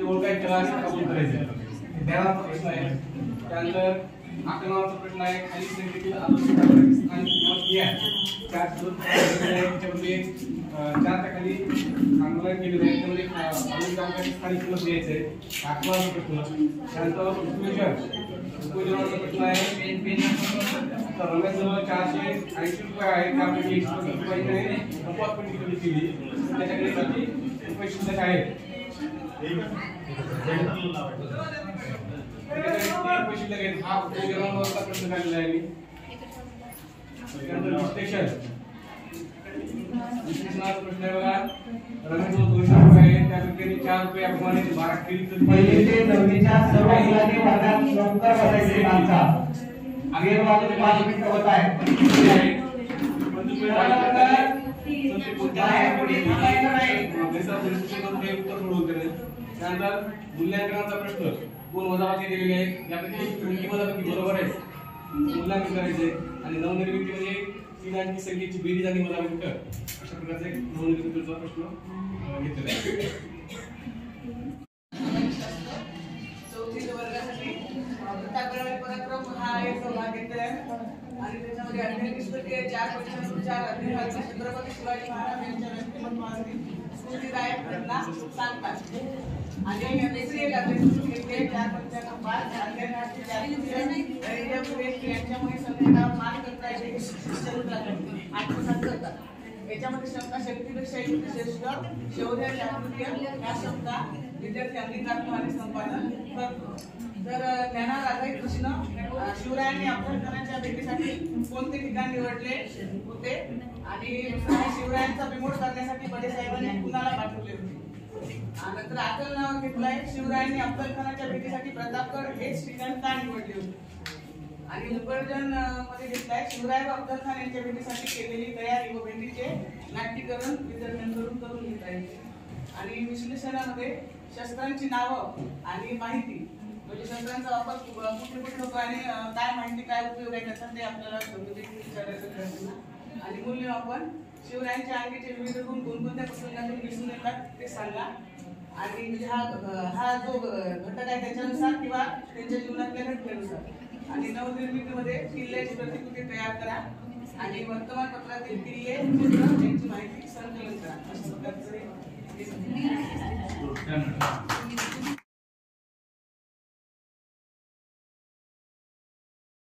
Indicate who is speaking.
Speaker 1: ते ओळखायचं आणि कबूल करायचं ध्यानाचा प्रश्न आहे. त्यानंतर आकलनाचा प्रश्न आहे. खाली सांगितलेली आदर्श स्थानिक किंवा क्रिया चार खाली आंदोलन केलेलं आहे. त्यामध्ये स्थानिक किंमत द्यायचं आहे. आकलनाचा प्रश्न. त्यानंतर उपयोजनाचा प्रश्न आहे. तर रमेशजवळ 480 रुपये आहेत. त्यापैकी 120 रुपये अपवाद पण केली त्याच्याकडे रुपये शिल्लक आहेत. हा उपयोजनाचा प्रश्न काढलेला आहे. विश्लेषणाचा प्रश्न आहे बघा. रमेशजवळ 200 रुपये आहेत. त्यापैकी 4 रुपये अपमाने 12 केली
Speaker 2: पहिले ते 9वीच्या सर्व मुलांनी वर्गात लवकर बसायचे. आमचा आगे वाले 5 मिनिट होत आहे.
Speaker 1: त्यानंतर मूल्यांकनाचा प्रश्न 2 वजाबाकी दिलेले आहेत. यापैकी कोणती वजाबाकी बरोबर आहे मूल्यांकन करायचे आणि नवनिर्मितीमध्ये तीनांची संख्येची बेरीज आणि वजाबाकी कर अशा प्रकारचा एक नवनिर्मितीचा प्रश्न घेतलेला आहे.
Speaker 3: चौथीच्या वर्गासाठी पराक्रम हा एक भाग घेतलेला आहे आणि त्याच्यामध्ये 38% 4 छत्रपती शिवाजी महाराज यांच्या व्यक्तिमत्वावरती स्फूर्तिदायक घटना सांगतात. आणि दुसरी एक घेतले 4-5 यांच्यामुळे संकटावर मात करता येते आत्मसात करतात. याच्यामध्ये शब्द शक्तीपेक्षा श्रेष्ठ शौर्य जागृती या शब्दा विद्यार्थी अंगीकारतो आणि संपादन करतो. तर ज्ञानावर आधारित प्रश्न शिवरायांनी अभ्यासकारांच्या भेटीसाठी कोणते ठिकाण निवडले होते आणि शिवरायांचा बिमोड करण्यासाठी बडेसाहेबांनी कुणाला पाठवले होते. नंतर आकलनावर घेतलाय शिवरायांनी अफजलखानाच्या भेटीसाठी प्रतापगड हेच ठिकाण का निवडले होते. आणि उपवर्जन मध्ये घेतलाय शिवराय व अफजलखान यांच्या भेटीसाठी केलेली तयारी व भेटीचे नाट्यीकरण विद्यार्थ्यांकडून करून घेता येते. आणि विश्लेषणामध्ये शस्त्रांची नावं आणि माहिती म्हणजे शस्त्रांचा वापर कुठे कुठे होतो आणि काय माहिती काय उपयोग आहे त्याचा ते आपल्याला विचारायचं. आणि मूल्यमापन शिवरायांच्या अंगीचे विविध गुण कोणकोणत्या प्रसंगातून दिसून येतात ते सांगा. आणि म्हणजे हा जो घटक आहे त्याच्यानुसार किंवा त्यांच्या जीवनातल्या घटनेनुसार. आणि नवनिर्मितीमध्ये किल्ल्याची प्रतिकृती तयार करा आणि वर्तमानपत्रातील किल्ले यांची माहिती